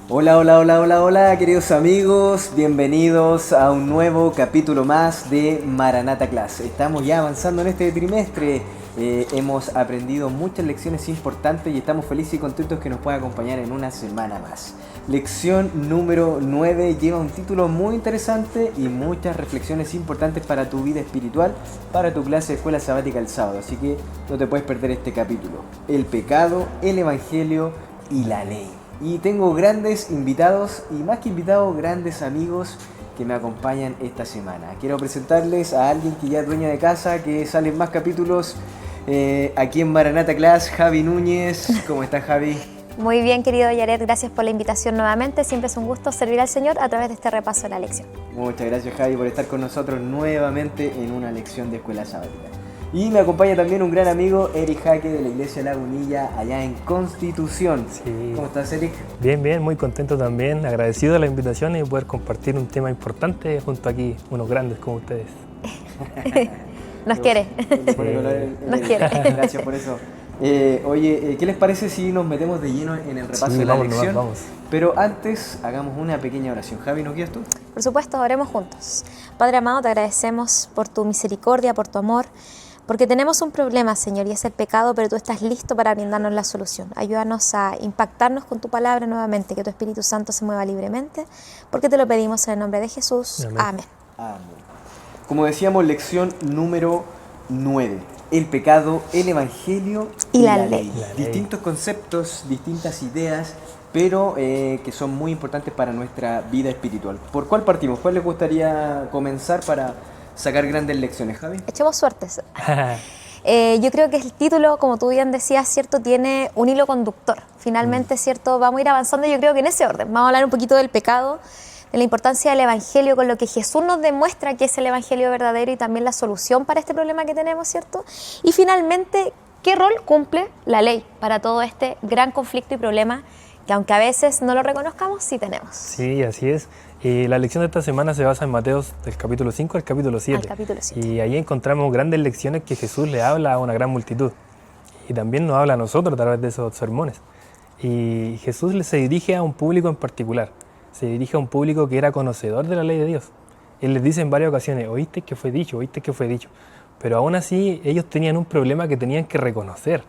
Hola, hola, hola, hola, hola, queridos amigos, bienvenidos a un nuevo capítulo más de Maranata Class. Estamos ya avanzando en este trimestre, hemos aprendido muchas lecciones importantes y estamos felices y contentos que nos pueda acompañar en una semana más. Lección número 9 lleva un título muy interesante y muchas reflexiones importantes para tu vida espiritual, para tu clase de escuela sabática el sábado, así que no te puedes perder este capítulo. El pecado, el evangelio y la ley. Y tengo grandes invitados y más que invitados, grandes amigos que me acompañan esta semana. Quiero presentarles a alguien que ya es dueña de casa, que sale en más capítulos aquí en Maranata Class, Javi Núñez. ¿Cómo estás, Javi? Muy bien, querido Yaret, gracias por la invitación nuevamente. Siempre es un gusto servir al Señor a través de este repaso de la lección. Muchas gracias, Javi, por estar con nosotros nuevamente en una lección de escuela sabática. Y me acompaña también un gran amigo, Eric Jaque, de la Iglesia Lagunilla, allá en Constitución. Sí. ¿Cómo estás, Eric? Bien, bien, muy contento también, agradecido de la invitación y poder compartir un tema importante junto aquí, unos grandes como ustedes. Nos quiere. Nos quiere. Gracias por eso. Oye, ¿qué les parece si nos metemos de lleno en el repaso de la lección? Vamos. Pero antes, hagamos una pequeña oración. Javi, ¿nos guías tú? Por supuesto, oremos juntos. Padre amado, te agradecemos por tu misericordia, por tu amor, porque tenemos un problema, Señor, y es el pecado, pero tú estás listo para brindarnos la solución. Ayúdanos a impactarnos con tu palabra nuevamente, que tu Espíritu Santo se mueva libremente, porque te lo pedimos en el nombre de Jesús. Amén. Amén. Como decíamos, lección número 9. El pecado, el evangelio y la ley. Distintos conceptos, distintas ideas, pero que son muy importantes para nuestra vida espiritual. ¿Por cuál partimos? ¿Cuál les gustaría comenzar para sacar grandes lecciones, Javi? Echemos suertes. Yo creo que el título, como tú bien decías, cierto, tiene un hilo conductor. Finalmente, cierto, vamos a ir avanzando, yo creo que en ese orden. Vamos a hablar un poquito del pecado, de la importancia del evangelio, con lo que Jesús nos demuestra que es el evangelio verdadero y también la solución para este problema que tenemos, ¿cierto? Y finalmente, ¿qué rol cumple la ley para todo este gran conflicto y problema que, aunque a veces no lo reconozcamos, sí tenemos? Sí, así es. La lección de esta semana se basa en Mateo del capítulo 5 al capítulo 7. Al capítulo 7. Y ahí encontramos grandes lecciones que Jesús le habla a una gran multitud. Y también nos habla a nosotros a través de esos sermones. Y Jesús se dirige a un público en particular. Se dirige a un público que era conocedor de la ley de Dios. Él les dice en varias ocasiones, oíste que fue dicho, oíste que fue dicho. Pero aún así ellos tenían un problema que tenían que reconocer.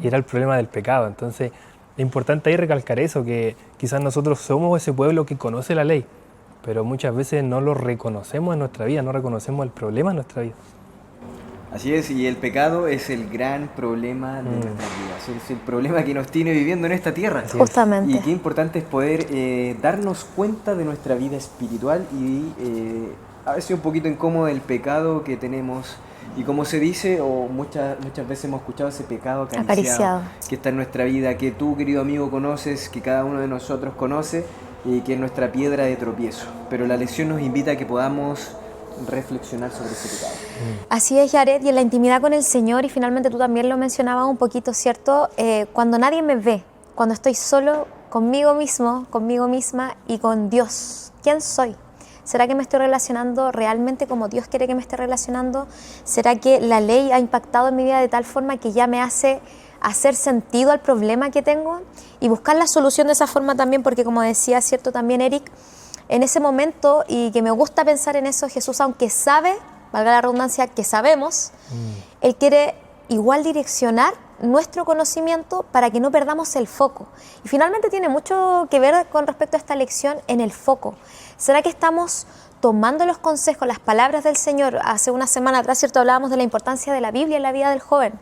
Y era el problema del pecado. Entonces es importante ahí recalcar eso, que quizás nosotros somos ese pueblo que conoce la ley, pero muchas veces no lo reconocemos en nuestra vida, no reconocemos el problema en nuestra vida. Así es, y el pecado es el gran problema de nuestras vidas, es el problema que nos tiene viviendo en esta tierra. Justamente. Y qué importante es poder darnos cuenta de nuestra vida espiritual y a veces un poquito incómodo del pecado que tenemos. Y como se dice, o muchas veces hemos escuchado ese pecado acariciado que está en nuestra vida, que tú, querido amigo, conoces, que cada uno de nosotros conoce, y que es nuestra piedra de tropiezo. Pero la lección nos invita a que podamos reflexionar sobre ese pecado. Así es, Yaret, y en la intimidad con el Señor, y finalmente tú también lo mencionabas un poquito, ¿cierto? Cuando nadie me ve, cuando estoy solo conmigo mismo, conmigo misma y con Dios, ¿quién soy? ¿Será que me estoy relacionando realmente como Dios quiere que me esté relacionando? ¿Será que la ley ha impactado en mi vida de tal forma que ya me hace hacer sentido al problema que tengo? Y buscar la solución de esa forma también, porque como decía, ¿cierto? También Eric, en ese momento, y que me gusta pensar en eso, Jesús, aunque sabe, valga la redundancia, que sabemos, Él quiere igual direccionar nuestro conocimiento para que no perdamos el foco. Y finalmente tiene mucho que ver con respecto a esta lección en el foco. ¿Será que estamos tomando los consejos, las palabras del Señor? Hace una semana atrás, ¿cierto?, hablábamos de la importancia de la Biblia en la vida del joven,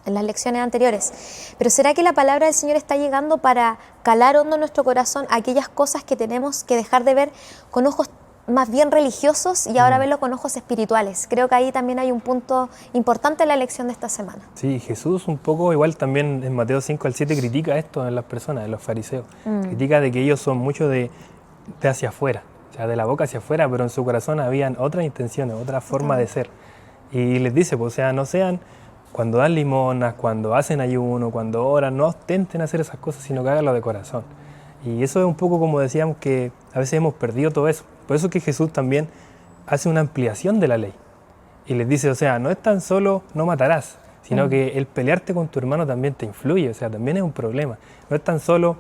en las lecciones anteriores. Pero ¿será que la palabra del Señor está llegando para calar hondo en nuestro corazón aquellas cosas que tenemos que dejar de ver con ojos más bien religiosos y ahora verlo con ojos espirituales? Creo que ahí también hay un punto importante en la lección de esta semana. Sí, Jesús un poco igual también en Mateo 5 al 7 critica esto en las personas, en los fariseos. Critica de que ellos son mucho de hacia afuera, o sea, de la boca hacia afuera, pero en su corazón habían otras intenciones, otra forma de ser. Y les dice, pues, o sea, no sean, cuando dan limonas, cuando hacen ayuno, cuando oran, no ostenten hacer esas cosas, sino que háganlo de corazón. Y eso es un poco como decíamos que a veces hemos perdido todo eso. Por eso es que Jesús también hace una ampliación de la ley. Y les dice, o sea, no es tan solo no matarás, sino que el pelearte con tu hermano también te influye, o sea, también es un problema. No es tan solo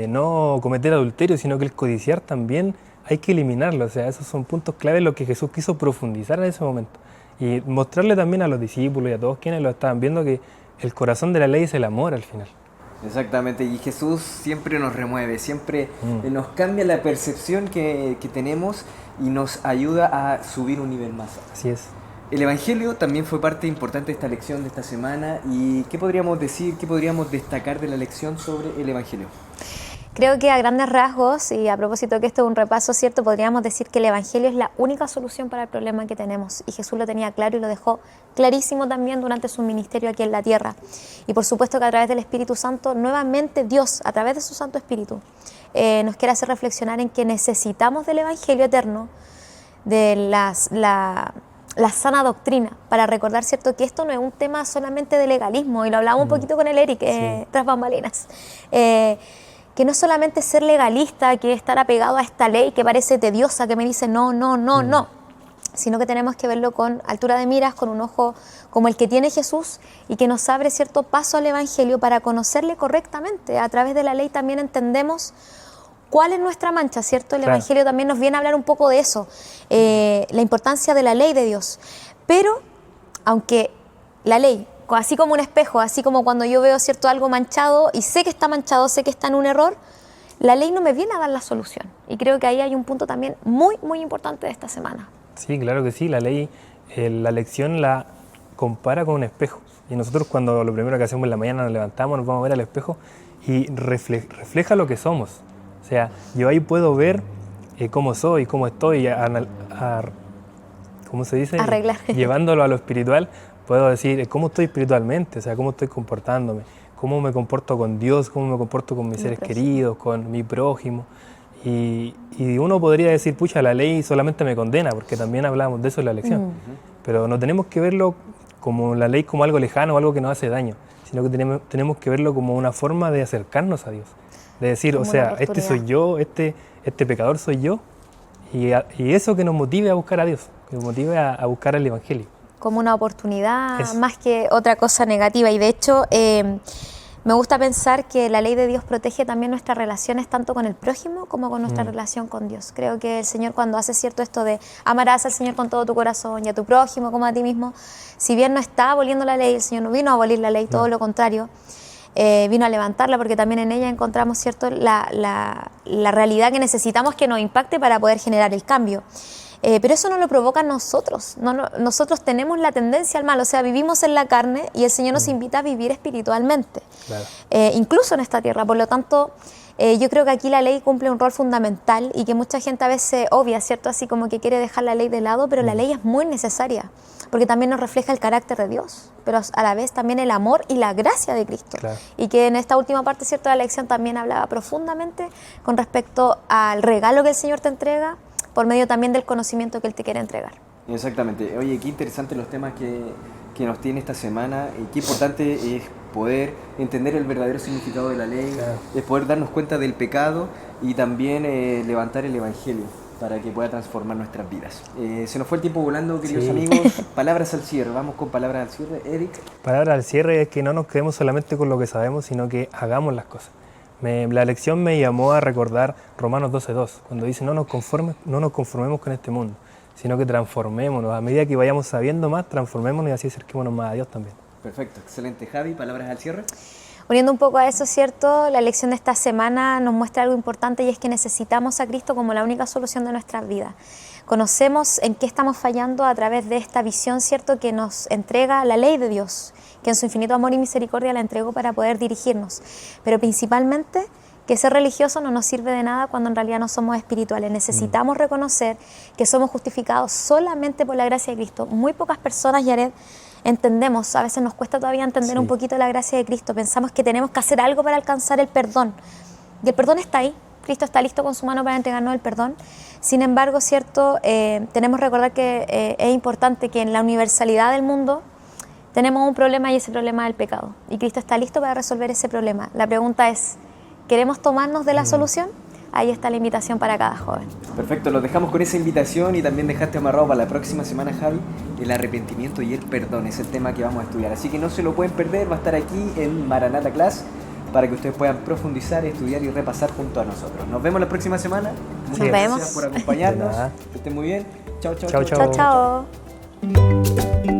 no cometer adulterio, sino que el codiciar también hay que eliminarlo. O sea, esos son puntos clave en los que Jesús quiso profundizar en ese momento. Y mostrarle también a los discípulos y a todos quienes lo estaban viendo que el corazón de la ley es el amor al final. Exactamente, y Jesús siempre nos remueve, siempre nos cambia la percepción que tenemos y nos ayuda a subir un nivel más. Así es. El Evangelio también fue parte importante de esta lección de esta semana. ¿Y qué podríamos decir, qué podríamos destacar de la lección sobre el Evangelio? Creo que a grandes rasgos, y a propósito que esto es un repaso cierto, podríamos decir que el Evangelio es la única solución para el problema que tenemos. Y Jesús lo tenía claro y lo dejó clarísimo también durante su ministerio aquí en la tierra. Y por supuesto que a través del Espíritu Santo, nuevamente Dios, a través de su Santo Espíritu, nos quiere hacer reflexionar en que necesitamos del Evangelio eterno, de la sana doctrina, para recordar cierto que esto no es un tema solamente de legalismo, y lo hablábamos un poquito con el Eric tras bambalinas. Que no es solamente ser legalista, que estar apegado a esta ley que parece tediosa, que me dice no, sino que tenemos que verlo con altura de miras, con un ojo como el que tiene Jesús, y que nos abre cierto paso al Evangelio para conocerle correctamente. A través de la ley también entendemos cuál es nuestra mancha, ¿cierto? El Evangelio también nos viene a hablar un poco de eso, la importancia de la ley de Dios. Pero, aunque la ley, así como un espejo, así como cuando yo veo cierto algo manchado y sé que está manchado, sé que está en un error, la ley no me viene a dar la solución. Y creo que ahí hay un punto también muy, muy importante de esta semana. Sí, claro que sí. La ley, la lección la compara con un espejo. Y nosotros cuando lo primero que hacemos en la mañana nos levantamos, nos vamos a ver al espejo y refleja lo que somos. O sea, yo ahí puedo ver cómo soy, cómo estoy, ¿cómo se dice? Arreglar. Llevándolo a lo espiritual. Puedo decir cómo estoy espiritualmente, o sea, cómo estoy comportándome, cómo me comporto con Dios, cómo me comporto con mis seres queridos, con mi prójimo. Y uno podría decir, pucha, la ley solamente me condena, porque también hablamos de eso en la lección. Pero no tenemos que verlo como la ley como algo lejano o algo que nos hace daño, sino que tenemos que verlo como una forma de acercarnos a Dios. De decir, como o sea, este soy yo, este pecador soy yo, y eso que nos motive a buscar a Dios, que nos motive a buscar el Evangelio. Como una oportunidad más que otra cosa negativa. Y de hecho, me gusta pensar que la ley de Dios protege también nuestras relaciones tanto con el prójimo como con nuestra relación con Dios. Creo que el Señor, cuando hace cierto esto de amarás al Señor con todo tu corazón y a tu prójimo como a ti mismo, si bien no está aboliendo la ley, el Señor no vino a abolir la ley, todo lo contrario, vino a levantarla, porque también en ella encontramos cierto la realidad que necesitamos que nos impacte para poder generar el cambio. Pero eso no lo provoca nosotros. Nosotros tenemos la tendencia al mal, o sea, vivimos en la carne y el Señor nos invita a vivir espiritualmente, incluso en esta tierra. Por lo tanto, yo creo que aquí la ley cumple un rol fundamental y que mucha gente a veces obvia, ¿cierto? Así como que quiere dejar la ley de lado, pero la ley es muy necesaria, porque también nos refleja el carácter de Dios, pero a la vez también el amor y la gracia de Cristo. Y que en esta última parte, ¿cierto?, de la lección también hablaba profundamente con respecto al regalo que el Señor te entrega, por medio también del conocimiento que Él te quiere entregar. Exactamente. Oye, qué interesantes los temas que nos tiene esta semana, y qué importante es poder entender el verdadero significado de la ley, es poder darnos cuenta del pecado y también levantar el Evangelio para que pueda transformar nuestras vidas. Se nos fue el tiempo volando, queridos amigos. Palabras al cierre. Vamos con palabras al cierre. Eric. Palabras al cierre es que no nos quedemos solamente con lo que sabemos, sino que hagamos las cosas. La lección me llamó a recordar Romanos 12:2, cuando dice no nos conformemos con este mundo, sino que transformémonos. A medida que vayamos sabiendo más, transformémonos y así acerquémonos más a Dios también. Perfecto, excelente. Javi, palabras al cierre. Uniendo un poco a eso, ¿cierto? La lección de esta semana nos muestra algo importante, y es que necesitamos a Cristo como la única solución de nuestras vidas. Conocemos en qué estamos fallando a través de esta visión, ¿cierto?, que nos entrega la ley de Dios, que en su infinito amor y misericordia la entregó para poder dirigirnos. Pero principalmente, que ser religioso no nos sirve de nada cuando en realidad no somos espirituales. Necesitamos reconocer que somos justificados solamente por la gracia de Cristo. Muy pocas personas, Yared, entendemos, a veces nos cuesta todavía entender un poquito la gracia de Cristo. Pensamos que tenemos que hacer algo para alcanzar el perdón. Y el perdón está ahí. Cristo está listo con su mano para entregarnos el perdón. Sin embargo, ¿cierto? Tenemos que recordar que es importante que en la universalidad del mundo tenemos un problema, y ese problema es el pecado. Y Cristo está listo para resolver ese problema. La pregunta es, ¿queremos tomarnos de la solución? Ahí está la invitación para cada joven. Perfecto, los dejamos con esa invitación, y también dejaste amarrado para la próxima semana, Javi, el arrepentimiento y el perdón. Es el tema que vamos a estudiar. Así que no se lo pueden perder, va a estar aquí en Maranata Class. para que ustedes puedan profundizar, estudiar y repasar junto a nosotros. Nos vemos la próxima semana. Muchas Nos gracias vemos. por acompañarnos. De nada. Que estén muy bien. Chao, chao, Chao, chao. Chao, chao.